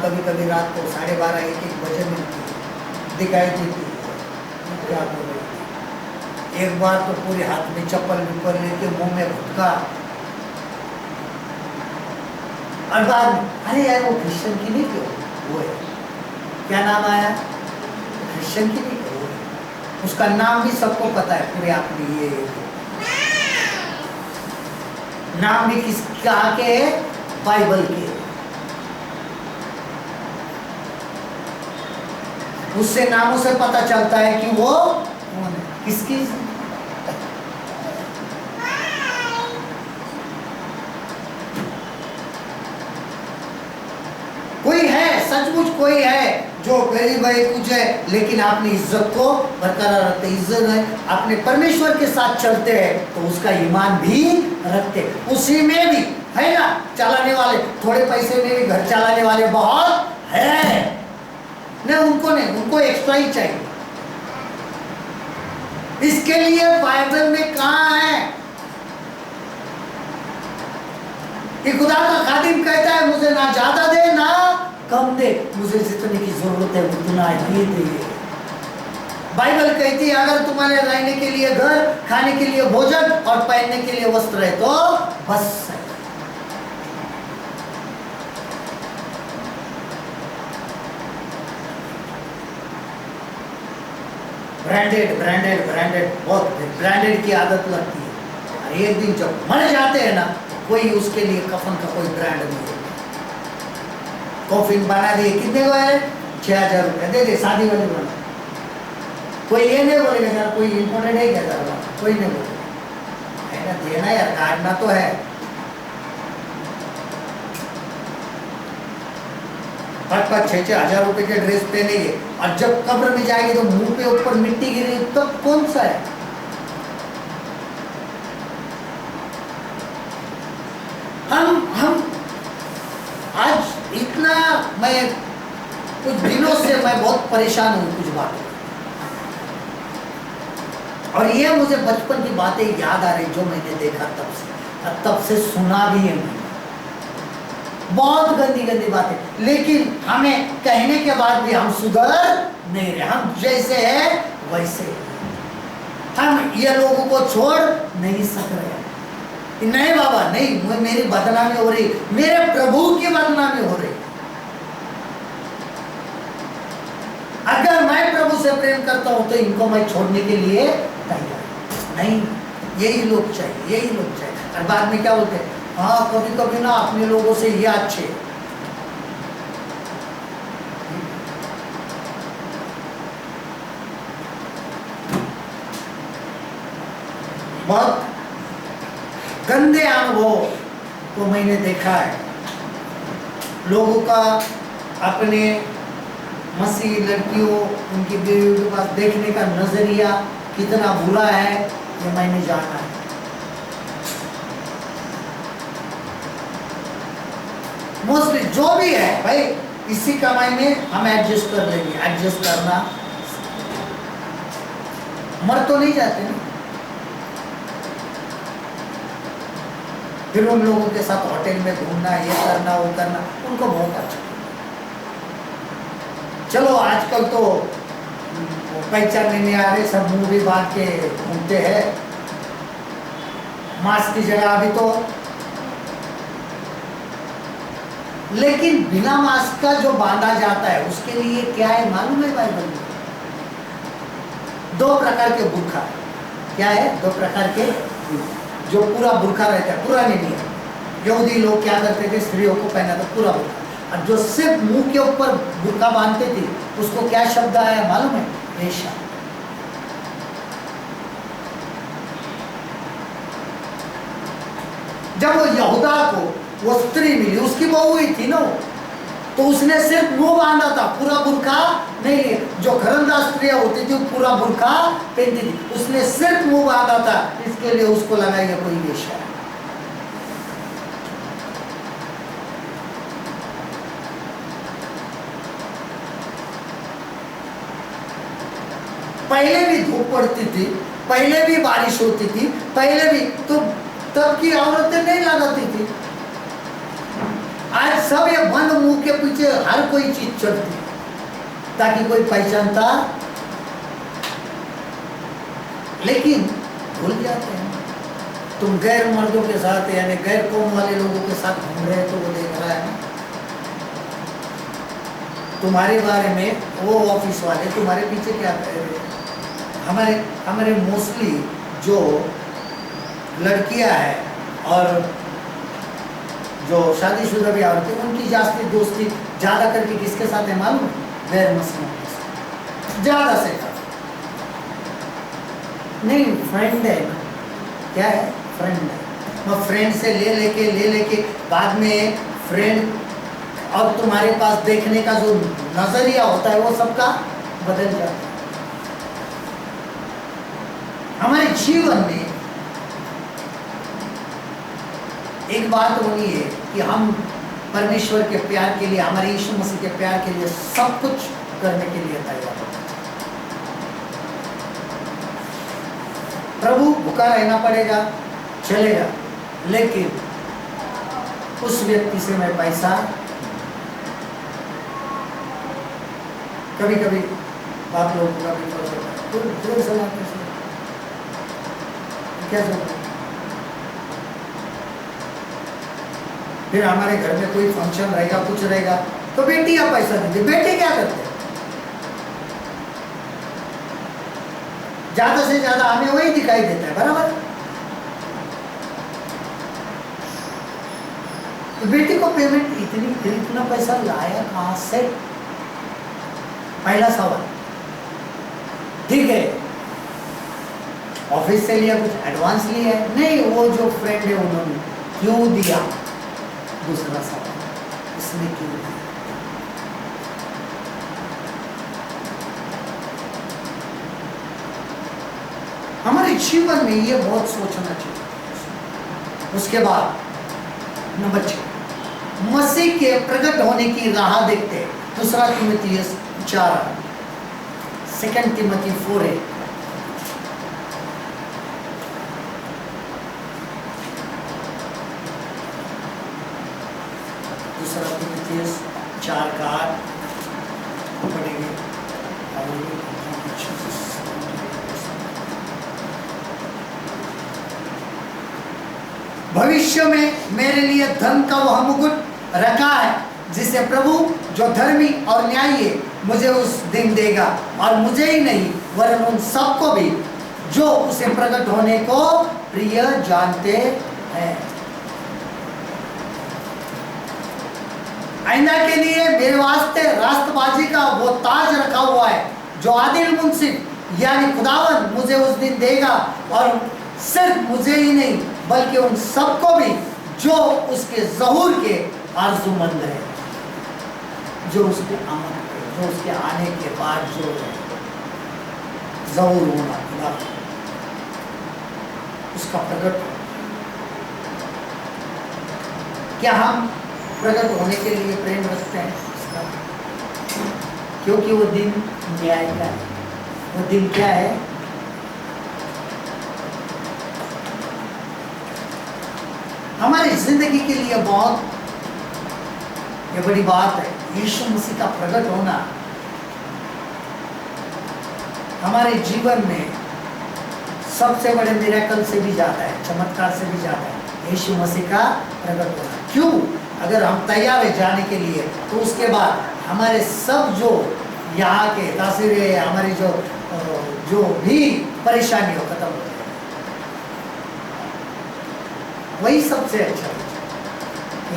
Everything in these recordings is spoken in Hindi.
कभी कभी रात को 12:30 1 बजे मिलती है, दिखाई देती है। क्या बोल रही थी? एक बार तो पूरे हाथ में चप्पल विप्पल लेके मुंह में गुटखा, और बाद अरे यार वो क्रिश्चियन की नहीं क्यों, वो है क्या नाम आया, क्रिश्चियन की नहीं क्यों, उसका नाम भी सबको पता है पूरे आप में। ये नाम भी किसका के, बाइबल के। उससे नामों से पता चलता है कि वो कौन है, किसकी। कोई है, सचमुच कोई है जो गरीब है, कुछ है, लेकिन आपने इज्जत को बरकरार रखते, इज्जत है, अपने परमेश्वर के साथ चलते हैं तो उसका ईमान भी रखते, उसी में भी है ना। चलाने वाले थोड़े पैसे में भी घर चलाने वाले बहुत है, नहीं उनको नहीं, उनको एक्स्ट्रा ही चाहिए। इसके लिए बाइबल में कहाँ है कि खुदा का खादिम कहता है मुझे ना ज्यादा दे ना कम दे, मुझे जितने की जरूरत है उतना ही दे। बाइबल कहती है अगर तुम्हारे रहने के लिए घर, खाने के लिए भोजन और पहनने के लिए वस्त्र है तो बस है। ब्रांडेड ब्रांडेड ब्रांडेड, बहुत ब्रांडेड की आदत लगती है, और एक दिन जब मर जाते हैं ना, कोई उसके लिए कफन का कोई ब्रांड नहीं है। कॉफिन बना दिए, कितने को है, 6,000 रुपये दे दे, शादी वाले बना। कोई ये नहीं बोलेगा यार कोई इम्पोर्टेंट है क्या, कोई नहीं बोलेगा, है ना, देना यार, काटना तो है। 5,000 6,000 रुपए के ड्रेस पहनेंगे, और जब कब्र में जाएंगे तो मुंह पे ऊपर मिट्टी गिरी तो कौन सा है। हम आज इतना, मैं कुछ दिनों से मैं बहुत परेशान हूँ कुछ बातों, और ये मुझे बचपन की बातें याद आ रही जो मैंने देखा तब से, और तब से सुना भी है मैंने, बहुत गंदी गंदी बातें, लेकिन हमें कहने के बाद भी हम सुधर नहीं रहे, हम जैसे है वैसे, हम ये लोगों को छोड़ नहीं सक रहे। नहीं बाबा नहीं, मेरी बदनामी हो रही, मेरे प्रभु की बदनामी हो रही। अगर मैं प्रभु से प्रेम करता हूं तो इनको मैं छोड़ने के लिए तैयार नहीं। यही लोग चाहिए, यही लोग चाहिए। और बाद में क्या बोलते हैं, हाँ कभी कभी ना अपने लोगों से ये अच्छे। बहुत गंदे अनुभव को मैंने देखा है, लोगों का अपने मसीह लड़कियों, उनकी बीवियों के पास देखने का नजरिया कितना बुरा है ये मैंने जाना है। मोस्टली जो भी है भाई, इसी कमाई में हम एडजस्ट कर लेंगे, एडजस्ट करना, मर तो नहीं जाते ना। फिर उन लोगों के साथ होटल में घूमना, ये करना वो करना, उनको बहुत अच्छा। चलो आजकल तो पहचानने नहीं आ रहे, सब मुंह भी बांध के घूमते हैं, मास्क की जगह अभी तो। लेकिन बिना मास्क का जो बांधा जाता है उसके लिए क्या है मालूम है बाइबल में? 2 प्रकार के बुरखा। क्या है? 2 प्रकार के, जो पूरा बुरखा रहता है, पुराने नियम यहूदी लोग क्या करते थे, स्त्रियों को पहना था पूरा बुरखा, और जो सिर्फ मुंह के ऊपर बुरखा बांधते थे उसको क्या शब्द आया मालूम है? वेश्या। जब वो यहूदा को वो स्त्री मिली, उसकी बहू ही थी ना, तो उसने सिर्फ मुंह बांधा था, पूरा बुरखा नहीं लिया। जो घरंदाज स्त्रियां होती थी पूरा बुरखा पहनती थी, उसने सिर्फ मुंह बांधा था, इसके लिए उसको लगा ये कोई वेश्या है। पहले भी धूप पड़ती थी, पहले भी बारिश होती थी, पहले भी तो तब की औरतें नहीं लगाती थी। आज सब ये बंद मुंह के पीछे हर कोई चीज चलती है ताकि कोई पहचानता, लेकिन भूल जाते हैं। तुम गैर मर्दों के साथ यानी गैर कौम वाले लोगों के साथ घूम रहे हो तो वो देख रहा है ना तुम्हारे बारे में, वो ऑफिस वाले तुम्हारे पीछे क्या कह रहे हैं। हमारे मोस्टली जो लड़कियां हैं और जो शादीशुदा भी औरतें, उनकी जास्ती दोस्ती ज़्यादा करके किसके साथ है मालूम? गैर मुस्लिमों के साथ ज़्यादा से ज़्यादा। नहीं, फ्रेंड है ना, क्या है? फ्रेंड है। वो फ्रेंड से ले लेके बाद में फ्रेंड और तुम्हारे पास देखने का जो नजरिया होता है वो सबका बदल जाता है। हमारे जीवन में एक बात होनी है कि हम परमेश्वर के प्यार के लिए, हमारे यीशु मसीह के प्यार के लिए सब कुछ करने के लिए तैयार हो। प्रभु भूखा रहना पड़ेगा, चलेगा, लेकिन उस व्यक्ति से मैं पैसा, कभी कभी बाप लोगों का भी फर्ज होता है, तो देर से लाते हैं, क्या जरूरत है? फिर हमारे घर में कोई फंक्शन रहेगा, कुछ रहेगा, तो बेटियां पैसा देती। बेटे क्या करते हैं? ज्यादा से ज्यादा हमें वही दिखाई देता है, बराबर? तो बेटी को पेमेंट इतना पैसा लाया कहां से? पहला सवाल। ठीक है, ऑफिस से लिया, कुछ एडवांस लिया है? नहीं, वो जो फ्रेंड है उन्होंने क्यों दिया? दूसरा सवाल, इसने क्यों दिया? हमारे जीवन में ये बहुत सोचना चाहिए। उसके बाद नंबर 6, मसीह के प्रकट होने की राह देखते हैं। दूसरा तीमुथियुस 4, 2 तिमोथी 4:8। दूसरा तीमुथियुस 4:8 पढ़ेंगे। भविष्य में मेरे लिए धन का वह मुकुट रखा है, जिसे प्रभु जो धर्मी और न्यायी है मुझे उस दिन देगा, और मुझे ही नहीं वरन उन सबको भी जो उसे प्रकट होने को प्रिय जानते हैं। आइंदा के लिए मेरे वास्ते राष्ट्रबाजी का वो ताज रखा हुआ है जो आदिल मुंसिफ यानी खुदावन मुझे उस दिन देगा, और सिर्फ मुझे ही नहीं बल्कि उन सबको भी जो उसके ज़हूर के आरज़ूमंद है, जो उसके आने के बाद जो ज़हूर होना खुदा उसका प्रकट। क्या हम प्रकट होने के लिए प्रेम रखते हैं? क्योंकि वो दिन न्याय का है। वो दिन क्या है? हमारी जिंदगी के लिए बहुत ये बड़ी बात है। यीशु मसीह का प्रकट होना हमारे जीवन में सबसे बड़े मिरेकल से भी ज़्यादा है, चमत्कार से भी ज़्यादा है यीशु मसीह का प्रकट होना। क्यों? अगर हम तैयार है जाने के लिए, तो उसके बाद हमारे सब जो यहाँ के तासीरें, हमारी जो भी परेशानी हो खत्म हो जाए, वही सबसे अच्छा है।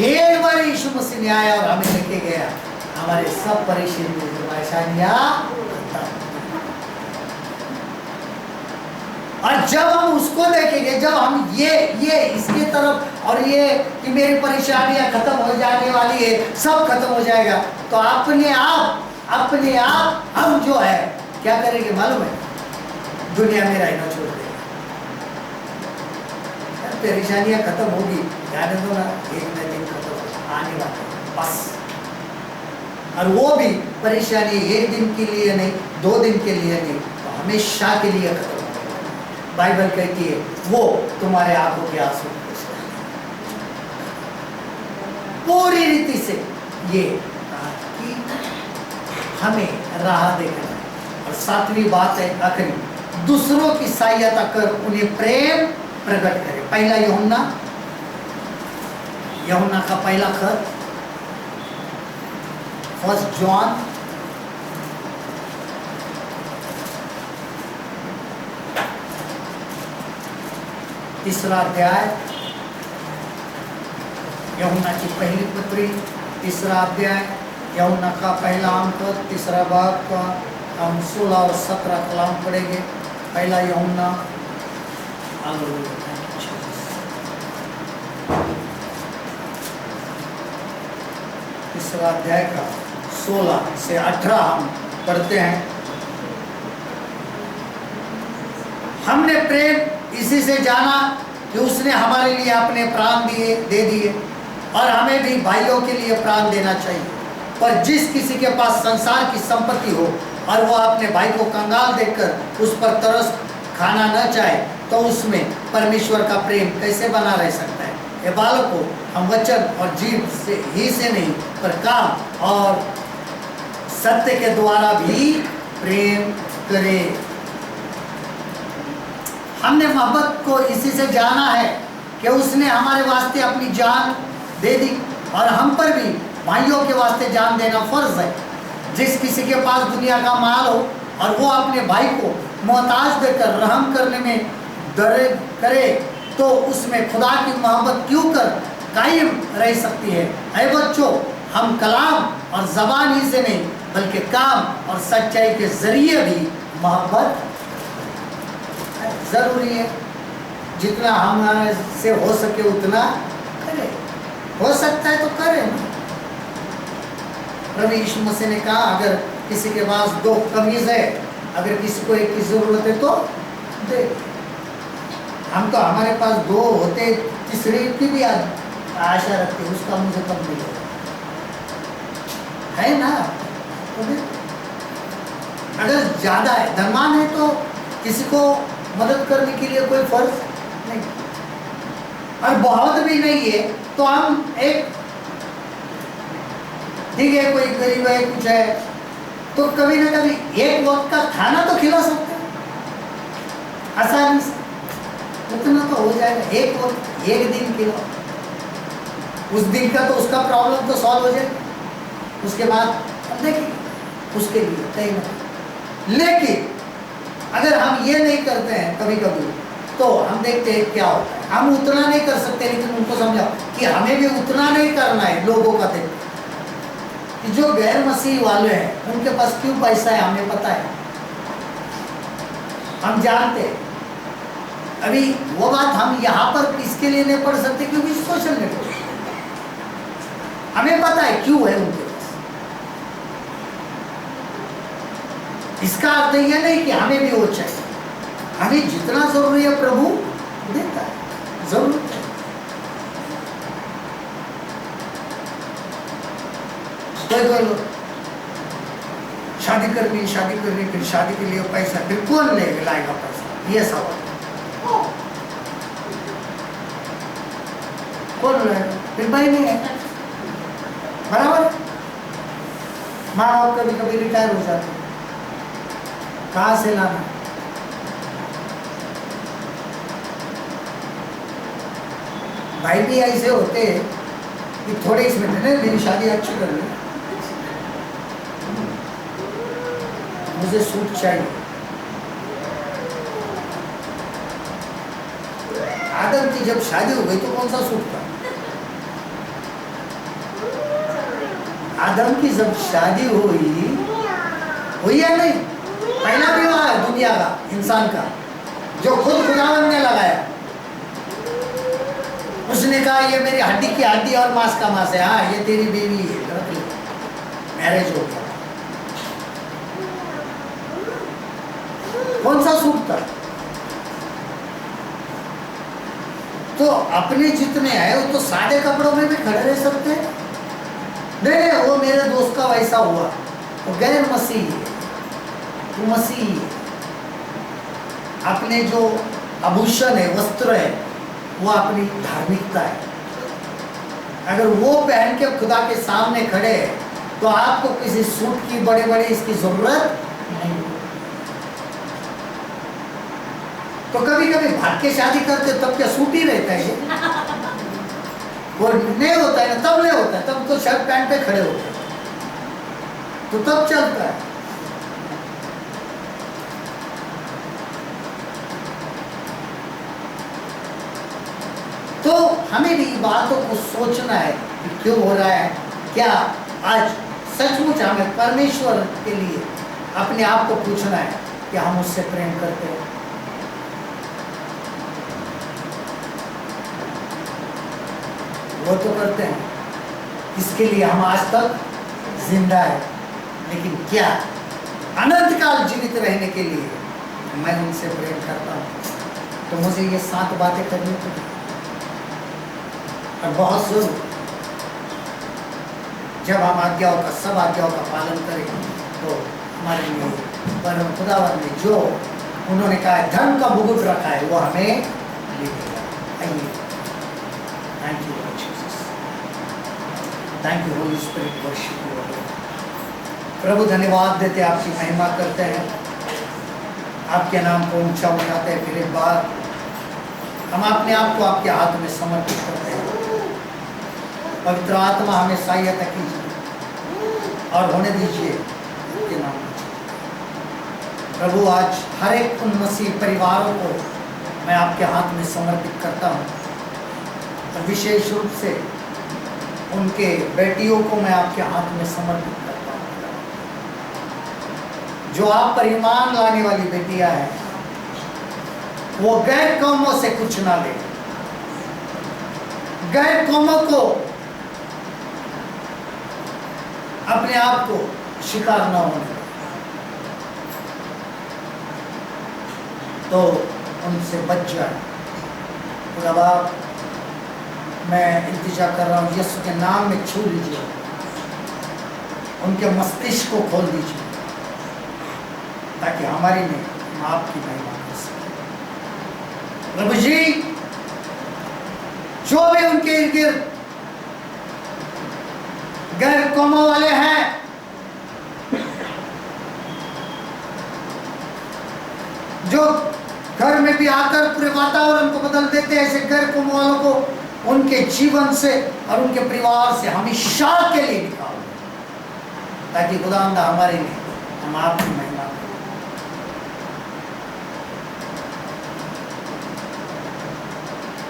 एक बार यीशु मसीह ने आया और हमें लेके गया, हमारे सब परेशानियां खत्म। और जब हम उसको देखेंगे, जब हम ये इसके तरफ और ये कि मेरी परेशानियां खत्म हो जाने वाली है, सब खत्म हो जाएगा, तो अपने आप हम जो है क्या करेंगे मालूम है? दुनिया में रहना छोड़ देंगे। परेशानियां खत्म होगी, जाने दो ना, एक न दिन खत्म आने वाला बस। और वो भी परेशानी एक दिन के लिए नहीं, 2 दिन के लिए नहीं, तो हमेशा के लिए खत्म। बाइबल कहती है वो तुम्हारे आंखों के आंसू पूरी रीति से ये कहा कि हमें राह देखना है। और सातवीं बात है आखिरी, दूसरों की सहायता कर उन्हें प्रेम प्रकट करे। पहला यूहन्ना का पहला खत, 1 जॉन तीसरा अध्याय, यूहन्ना की पहली पत्री तीसरा अध्याय, यूहन्ना का पहला अंक तीसरा भाग का हम 16 और 17 कलाम पढ़ेंगे। पहला यूहन्ना तीसरा अध्याय का 16 से 18 हम पढ़ते हैं। हमने प्रेम इसी से जाना कि उसने हमारे लिए अपने प्राण दे दिए, और हमें भी भाइयों के लिए प्राण देना चाहिए। पर जिस किसी के पास संसार की संपत्ति हो और वह अपने भाई को कंगाल देखकर उस पर तरस खाना न चाहे, तो उसमें परमेश्वर का प्रेम कैसे बना रह सकता है। ये बालकों, हम वचन और जीव से नहीं, पर काम और सत्य के द्वारा भी प्रेम करें। हमने मोहब्बत को इसी से जाना है कि उसने हमारे वास्ते अपनी जान दे दी, और हम पर भी भाइयों के वास्ते जान देना फर्ज है। जिस किसी के पास दुनिया का माल हो और वो अपने भाई को मोहताज देकर रहम करने में डरे करे, तो उसमें खुदा की मोहब्बत क्यों कर कायम रह सकती है। ऐ बच्चों, हम कलाम और ज़बान ही से नहीं, बल्कि काम और सच्चाई के जरिए भी मोहब्बत जरूरी है। जितना हमारे से हो सके उतना करें, हो सकता है तो करें। प्रभु यीशु मसीह ने कहा, अगर किसी के पास 2 कमीज है, अगर किसी को एक की जरूरत है तो दे। हम तो हमारे पास 2 होते, तीसरे की भी आशा रखते, उसका मुझे कब मिलेगा, है ना। तो अगर ज्यादा है, धनवान है, तो किसी को मदद करने के लिए कोई फर्ज नहीं, और बहुत भी नहीं है तो हम एक, ठीक है, कोई गरीब है, कुछ है, तो कभी ना कभी एक वक्त का खाना तो खिला सकते हैं आसानी से, उतना तो हो जाएगा। एक वक्त, एक दिन खिलाओ, उस दिन का तो उसका प्रॉब्लम तो सॉल्व हो जाएगा। उसके बाद देखिए उसके लिए कहीं ना। लेकिन अगर हम ये नहीं करते हैं कभी कभी, तो हम देखते हैं क्या होता है। हम उतना नहीं कर सकते, लेकिन उनको समझाओ कि हमें भी उतना नहीं करना है। लोगों का देखते कि जो गैर मसीह वाले हैं, उनके पास क्यों पैसा है हमें पता है, हम जानते हैं। अभी वो बात हम यहाँ पर इसके लिए नहीं पढ़ सकते क्योंकि सोशल नेटवर्क, हमें पता है क्यों है उनके पास। इसका अर्थ यह नहीं कि हमें भी वो चाहिए, हमें जितना जरूरी है प्रभु देता है, जरूर। कोई लोग शादी करनी, फिर शादी के लिए पैसा, फिर कौन लाएगा पैसा, ये सवाल। कौन लाएगा, फिर भाई नहीं है, बराबर। माँ बाप कभी कभी रिटायर हो जाते, कहाँ से लाना। भाई भी ऐसे होते कि थोड़े इसमें मेरी शादी अच्छी कर ली, मुझे सूट चाहिए। आदम की जब शादी हो गई तो कौन सा सूट था। आदम की जब शादी हुई या नहीं, पहला विवाह है दुनिया का, इंसान का, जो खुद खुदावन ने लगाया। उसने कहा ये मेरी हड्डी की हड्डी और मांस का मांस है, हाँ ये तेरी बीवी है, रख लो। मैरिज हो गया। कौन सा सूट था। तो अपने जितने हैं वो तो सादे कपड़ों में भी खड़े रह सकते हैं। नहीं, वो मेरे दोस्त का वैसा हुआ, वो गैर मसीही है, वो मसीही है। अपने जो आभूषण है, वस्त्र है, वो अपनी धार्मिकता है। अगर वो पहन के खुदा के सामने खड़े तो आपको किसी सूट की बड़े बड़े इसकी जरूरत नहीं। तो कभी कभी भाग के शादी करते तब क्या सूट ही रहता है? वो नहीं होता है ना, तब नहीं होता है, तब तो शर्ट पैंट पे खड़े होते हैं, तो तब चलता है। तो हमें भी बातों को सोचना है कि क्यों हो रहा है। क्या आज सचमुच हमें परमेश्वर के लिए अपने आप को पूछना है कि हम उससे प्रेम करते हैं? वो तो करते हैं, इसके लिए हम आज तक जिंदा है, लेकिन क्या अनंत काल जीवित रहने के लिए मैं उनसे प्रेम करता हूँ? तो मुझे ये 7 बातें करनी पड़ी और बहुत जरूर। जब हम आज्ञाओं का, सब आज्ञाओं का पालन करें तो हमारे लिए परम खुदावन ने जो उन्होंने कहा धर्म का मुकुट रखा है वो हमें मिलेगा। आइए, thank you Lord Jesus, thank you Holy Spirit, worship you Lord. प्रभु धन्यवाद देते, आपकी महिमा करते हैं, आपके नाम को ऊंचा उठाते हैं। फिर एक बार हम अपने आप को आपके हाथ में समर्पित करते हैं। पवित्र आत्मा हमें सहायता कीजिए और होने दीजिए के नाम में। प्रभु आज हर एक उन मसीह परिवारों को मैं आपके हाथ में समर्पित करता हूँ और विशेष रूप से उनके बेटियों को मैं आपके हाथ में समर्पित करता हूँ। जो आप पर ईमान लाने वाली बेटियां हैं वो गैर कौमों से कुछ ना ले, गैर कौमों को अपने आप को शिकार न होने तो उनसे बच जाए। खुदा बाप, मैं इंतजार कर रहा हूँ, यीशु के नाम में छू लीजिए, उनके मस्तिष्क को खोल दीजिए ताकि हमारी में हम आपकी महिमा कर सकें। प्रभु जी, जो भी उनके इर्द गिर्द गैर कौमों वाले हैं, जो घर में भी आकर पूरे वातावरण को बदल देते हैं, ऐसे गैर कौमों वालों को उनके जीवन से और उनके परिवार से हमेशा के लिए निकाल दे ताकि खुदावंद हमारे लिए हम आपकी महिमा करें।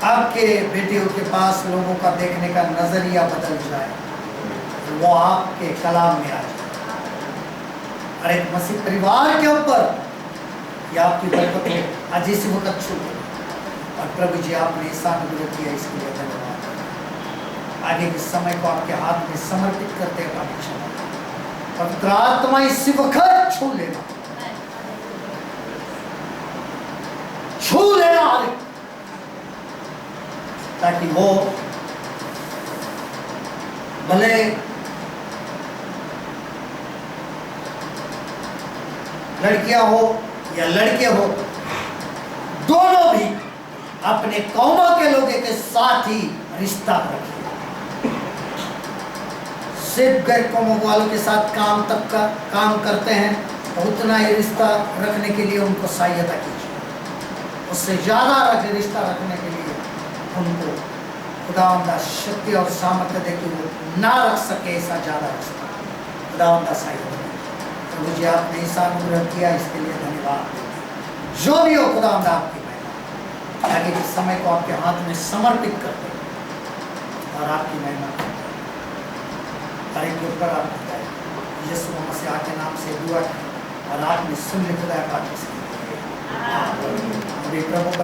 आपके बेटियों के पास लोगों का देखने का नजरिया बदल जाए, वो आपके कलाम में आ जाए और एक मसीह परिवार के ऊपर या आपकी बरकत आज इसी वक्त छू। और प्रभु जी, आपने ऐसा अनुग्रह किया, इसके लिए धन्यवाद। आगे के समय को आपके हाथ में समर्पित करते हैं। पवित्र आत्मा इसी वक्त छू लेना, छू लेना, ताकि वो भले लड़कियां हो या लड़के हो, दोनों भी अपने कौमों के लोगों के साथ ही रिश्ता रखें। सिर्फ गैर कौमों वालों के साथ काम तक का काम करते हैं तो उतना ही रिश्ता रखने के लिए उनको सहायता कीजिए। उससे ज़्यादा रिश्ता रखने के लिए उनको खुदावंद शक्ति और सामर्थ्य देकर वो ना रख सके ऐसा ज़्यादा रिश्ता खुदावंद सहायता। तो मुझे आपने ऐसा अनुग्रह किया, इसके लिए धन्यवाद। जो भी हो खुदावंद, आपकी महिमा आगे के समय को आपके हाथ में समर्पित करते हैं और आपकी महिमा करते हैं। हर एक के ऊपर आप बताए यीशु मसीह के नाम से दुआ और आपने सुन ली खुदा पाक। प्रभु